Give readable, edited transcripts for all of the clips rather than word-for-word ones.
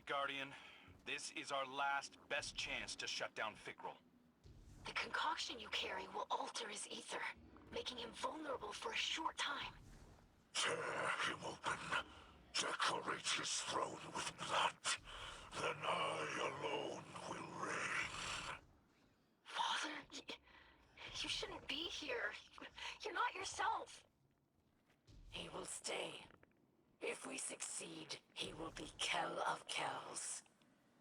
right, Guardian. This is our last best chance to shut down Fikrul. The concoction you carry will alter his ether, making him vulnerable for a short time. Tear him open. Decorate his throne with blood. Then I alone will reign. Father, you shouldn't be here. You're not yourself. He will stay. If we succeed, he will be Kell of Kells.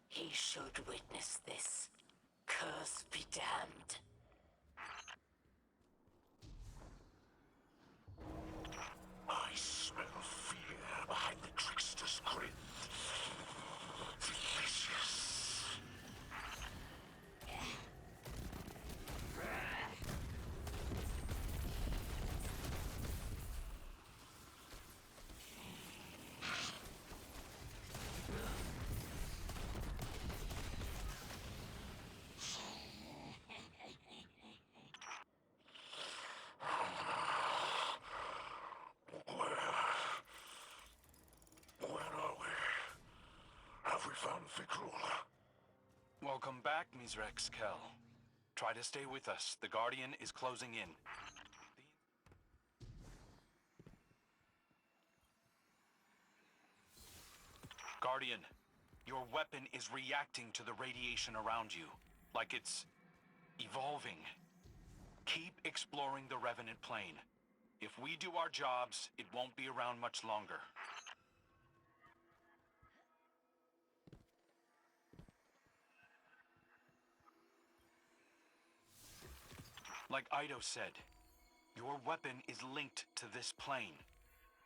He should witness this. Curse be damned. I smell fear behind the trickster's grin. Delicious. Where are we? Have we found Fikrul? Welcome back, Mizrex Kell. Try to stay with us. The Guardian is closing in. Guardian, your weapon is reacting to the radiation around you, like it's evolving. Keep exploring the Revenant Plane. If we do our jobs, it won't be around much longer. Like Ido said, your weapon is linked to this plane.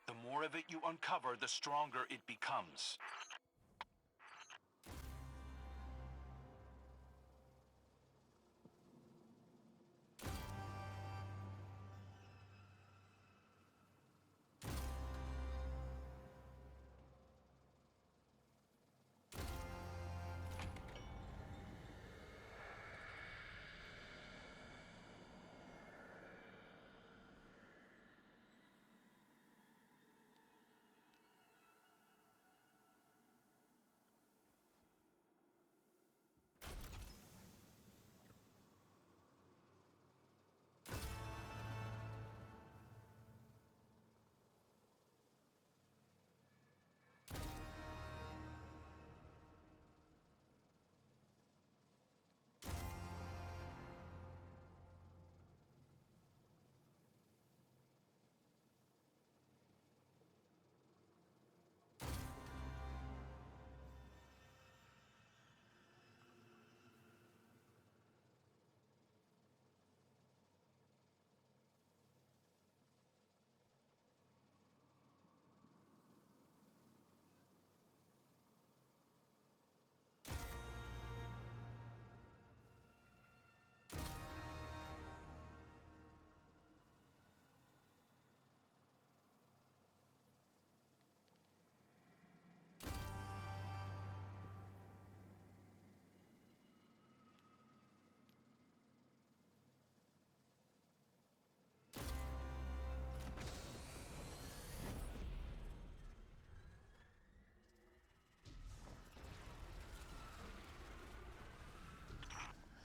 The more of it you uncover, the stronger it becomes.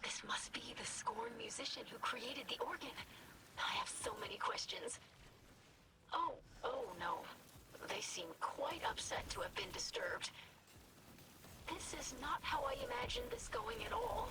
This must be the scorned musician who created the organ. I have so many questions. Oh no. They seem quite upset to have been disturbed. This is not how I imagined this going at all.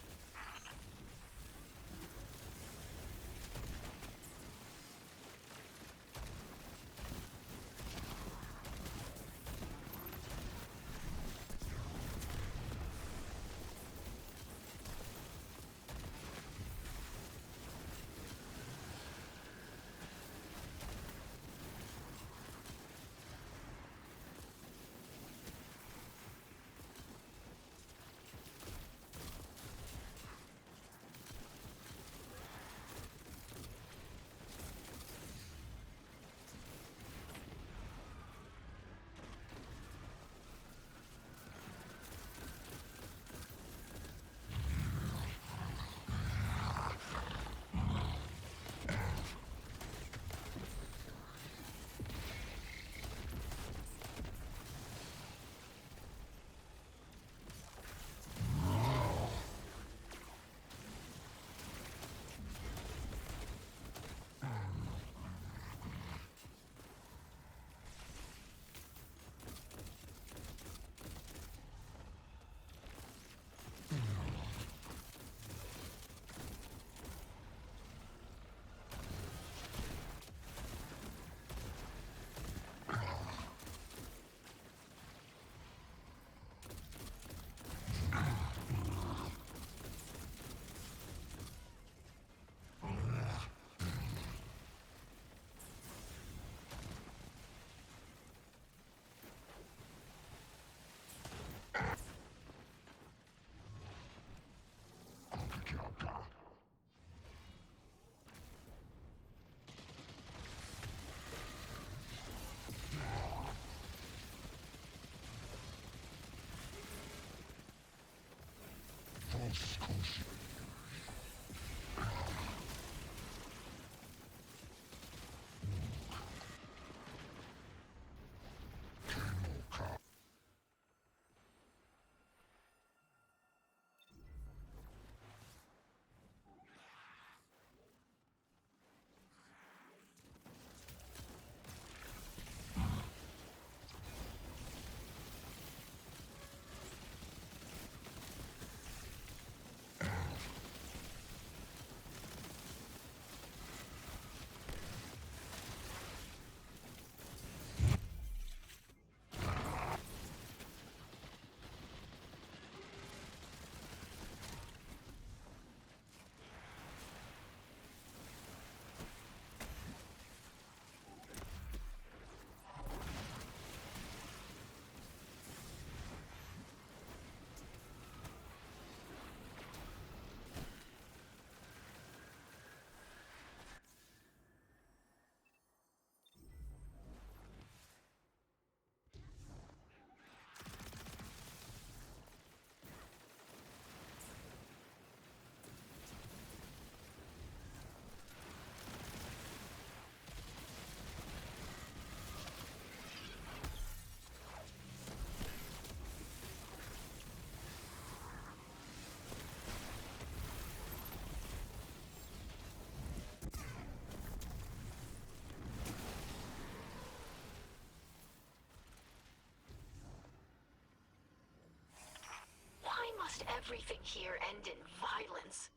everything here end in violence.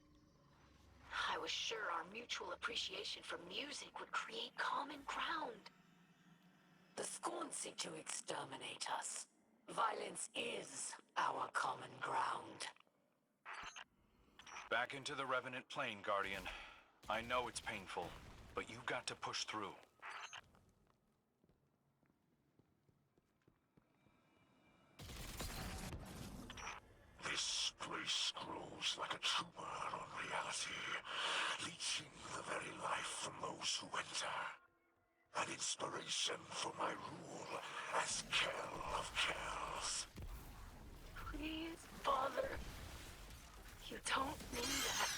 I was sure our mutual appreciation for music would create common ground. The Scorn seek to exterminate us. Violence is our common ground. Back into the Revenant plane, Guardian. I know it's painful, but you've got to push through. This place grows like a tumor on reality, leeching the very life from those who enter. An inspiration for my rule as Kell of Kells. Please, Father. You don't mean that.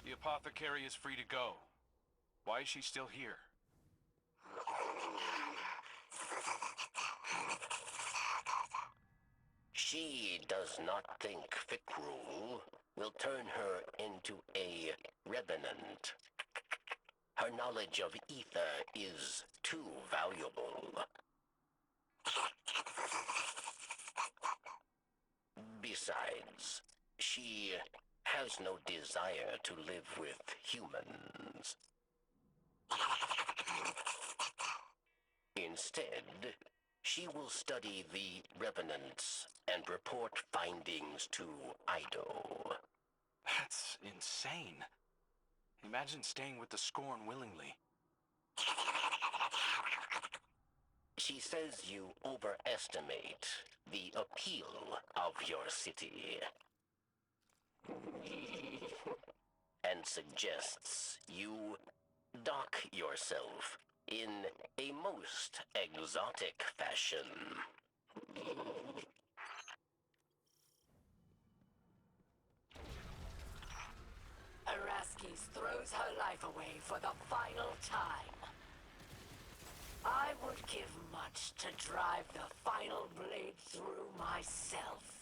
The apothecary is free to go. Why is she still here? She does not think Fikru will turn her into a revenant. Her knowledge of ether is too valuable. Besides, she has no desire to live with humans. Instead, she will study the revenants and report findings to Ido. That's insane. Imagine staying with the Scorn willingly. She says you overestimate the appeal of your city. And suggests you dock yourself in a most exotic fashion. Araskis throws her life away for the final time. I would give much to drive the final blade through myself.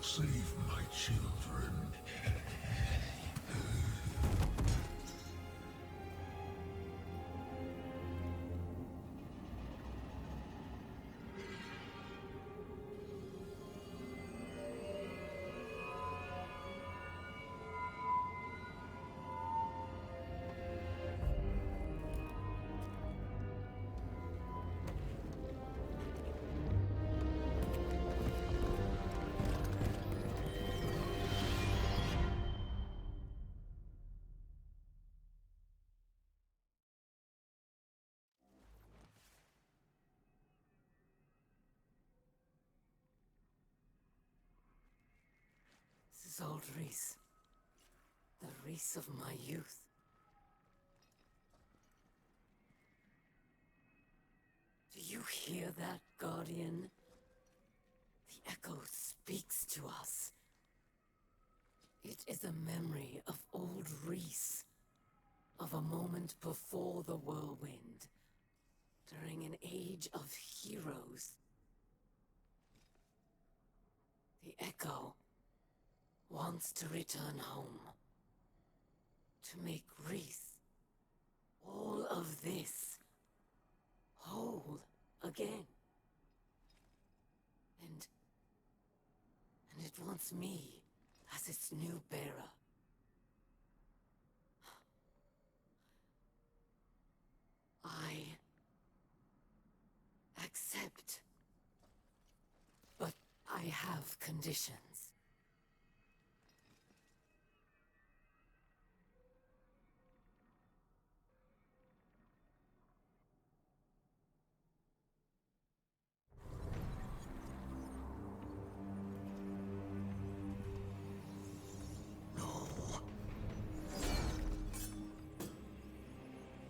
Save my children. This is old Reese. The Reese of my youth. Do you hear that, Guardian? The echo speaks to us. It is a memory of old Reese, of a moment before the whirlwind, during an age of heroes. The echo wants to return home, to make Reese, all of this, whole again. And it wants me as its new bearer. I accept, but I have conditions.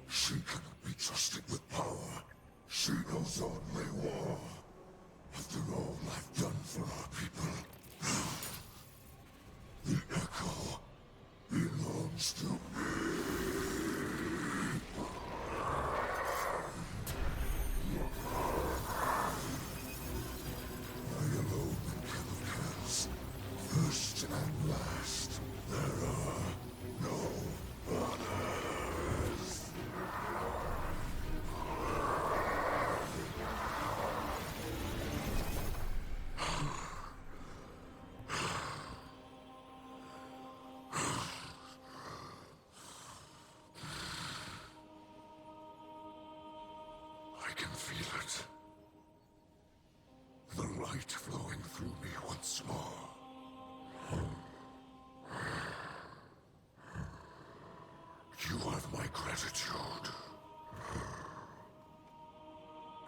She cannot be trusted with power. She knows only war. After all I've done for our people, the echo belongs to me. I alone am Kell of Kells. First and last, there are no others. I can feel it. The light flowing through me once more. You have my gratitude.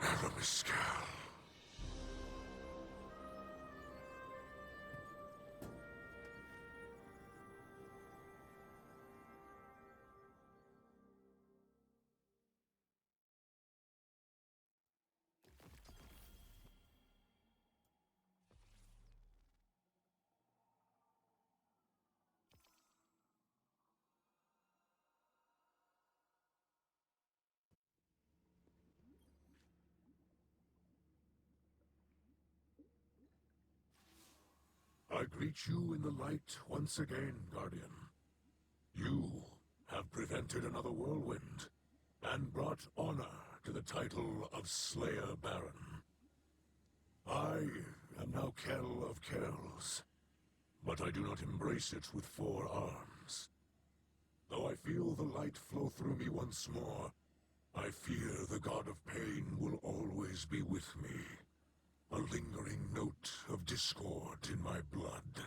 Aramis Kell. I greet you in the light once again, Guardian. You have prevented another whirlwind, and brought honor to the title of Slayer Baron. I am now Kell of Kells, but I do not embrace it with 4 arms. Though I feel the light flow through me once more, I fear the god of pain will always be with me, a lingering note of discord in my blood.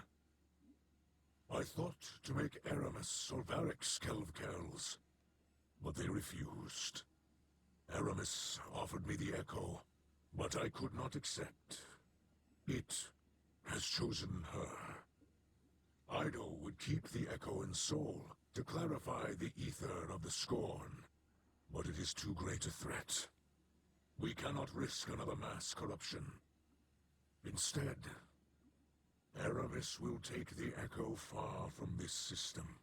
I thought to make Aramis or Varix Kell of Kells, but they refused. Aramis offered me the Echo, but I could not accept. It has chosen her. Ido would keep the Echo in Soul to clarify the ether of the Scorn, but it is too great a threat. We cannot risk another mass corruption. Instead, Aramis will take the Echo far from this system.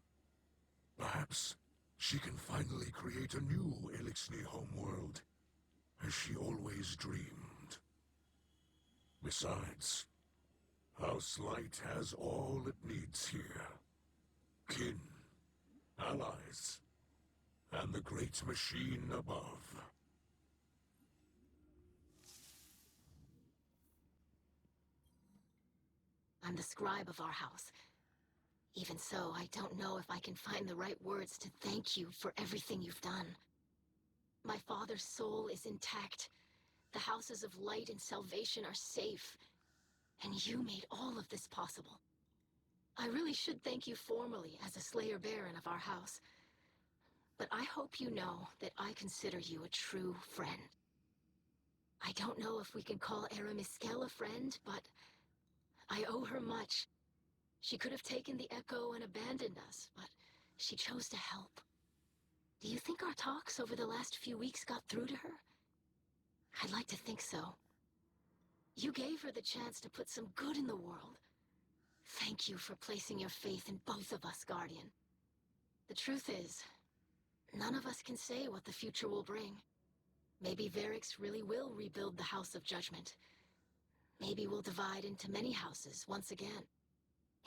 Perhaps she can finally create a new Elixni homeworld, as she always dreamed. Besides, House Light has all it needs here. Kin, allies, and the great machine above. I'm the scribe of our house. Even so, I don't know if I can find the right words to thank you for everything you've done. My father's soul is intact. The houses of light and salvation are safe. And you made all of this possible. I really should thank you formally as a Slayer Baron of our house. But I hope you know that I consider you a true friend. I don't know if we can call Aramis Kell a friend, but I owe her much. She could have taken the Echo and abandoned us, but she chose to help. Do you think our talks over the last few weeks got through to her? I'd like to think so. You gave her the chance to put some good in the world. Thank you for placing your faith in both of us, Guardian. The truth is, none of us can say what the future will bring. Maybe Varix really will rebuild the House of Judgment. Maybe we'll divide into many houses once again.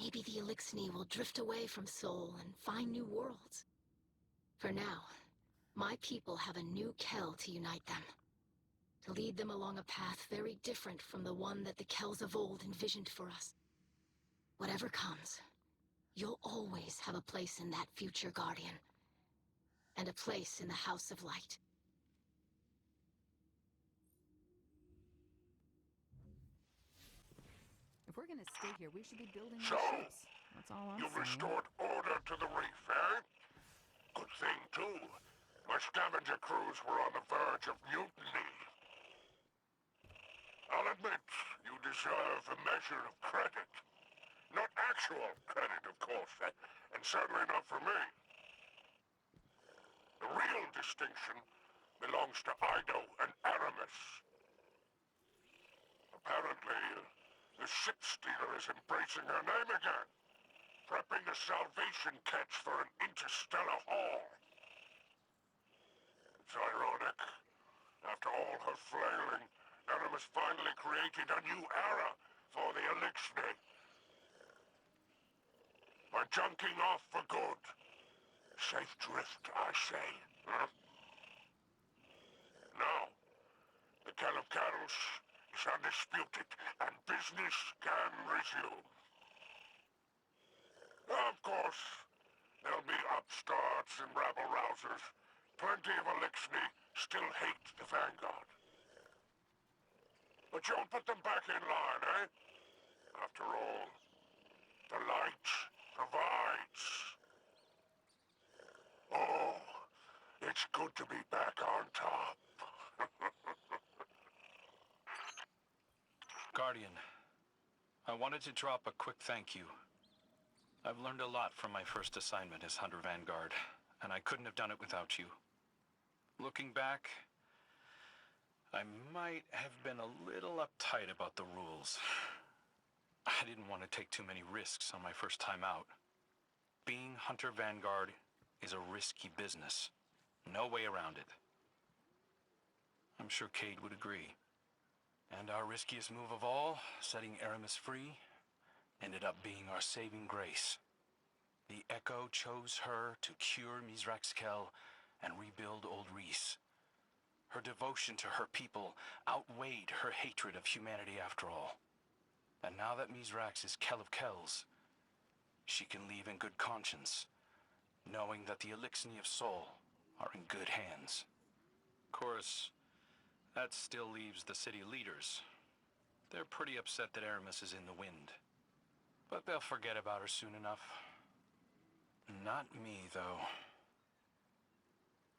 Maybe the Elixni will drift away from Sol and find new worlds. For now, my people have a new Kell to unite them. To lead them along a path very different from the one that the Kells of old envisioned for us. Whatever comes, you'll always have a place in that future, Guardian. And a place in the House of Light. If we're gonna stay here, we should be building So, more ships. That's all I'm You've saying. restored order to the reef, eh? Good thing, too. My scavenger crews were on the verge of mutiny. I'll admit, you deserve a measure of credit. Not actual credit, of course, and certainly not for me. The real distinction belongs to Ido and Aramis. Apparently, the ship stealer is embracing her name again, prepping a salvation catch for an interstellar haul. It's ironic. After all her flailing, Aramis finally created a new era for the Elixni. We're junking off for good. Safe drift, I say. Huh? Now, the Kell of Kells is undisputed, and business can resume. Of course, there'll be upstarts and rabble-rousers. Plenty of Elixni still hate the Vanguard. But you'll put them back in line, eh? After all, the light provides. Oh, it's good to be back on top. Guardian, I wanted to drop a quick thank you. I've learned a lot from my first assignment as Hunter Vanguard, and I couldn't have done it without you. Looking back, I might have been a little uptight about the rules. I didn't want to take too many risks on my first time out. Being Hunter Vanguard is a risky business. No way around it. I'm sure Cade would agree. And our riskiest move of all, setting Aramis free, ended up being our saving grace. The Echo chose her to cure Mizrax Kell and rebuild Old Reese. Her devotion to her people outweighed her hatred of humanity after all. And now that Mizrax is Kell of Kells, she can leave in good conscience, knowing that the Elixir of Soul are in good hands. Of course, that still leaves the city leaders. They're pretty upset that Aramis is in the wind. But they'll forget about her soon enough. Not me, though.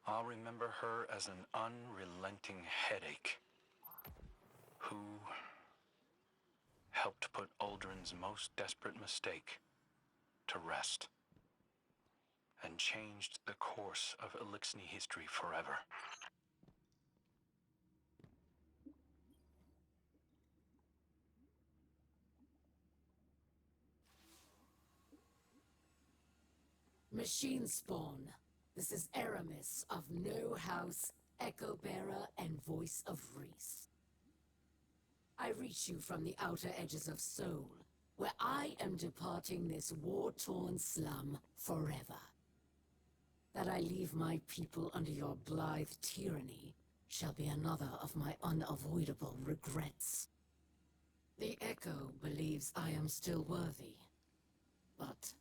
I'll remember her as an unrelenting headache who helped put Uldren's most desperate mistake to rest and changed the course of Elixir history forever. Machine spawn. This is Aramis of No House, Echo Bearer, and Voice of Reese. I reach you from the outer edges of Seoul, where I am departing this war-torn slum forever. That I leave my people under your blithe tyranny shall be another of my unavoidable regrets. The Echo believes I am still worthy, but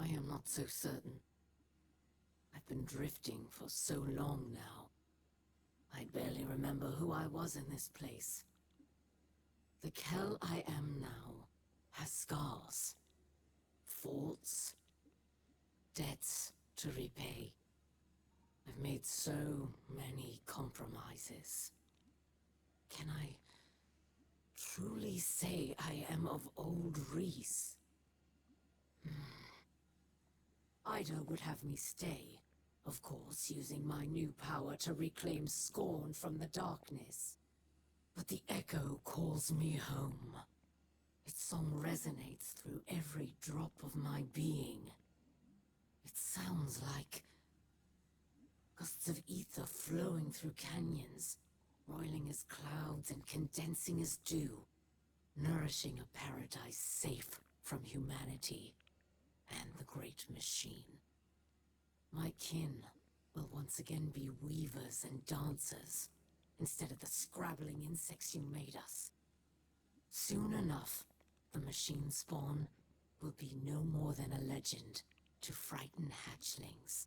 I am not so certain. I've been drifting for so long now. I barely remember who I was in this place. The Kell I am now has scars, faults, debts to repay. I've made so many compromises. Can I truly say I am of Old Reese? Ida would have me stay, of course, using my new power to reclaim scorn from the darkness. But the Echo calls me home. Its song resonates through every drop of my being. It sounds like gusts of ether flowing through canyons, roiling as clouds and condensing as dew, nourishing a paradise safe from humanity and the great machine. My kin will once again be weavers and dancers, instead of the scrabbling insects you made us. Soon enough, the machine spawn will be no more than a legend to frighten hatchlings.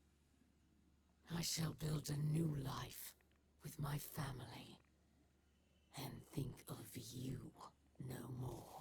I shall build a new life with my family, and think of you no more.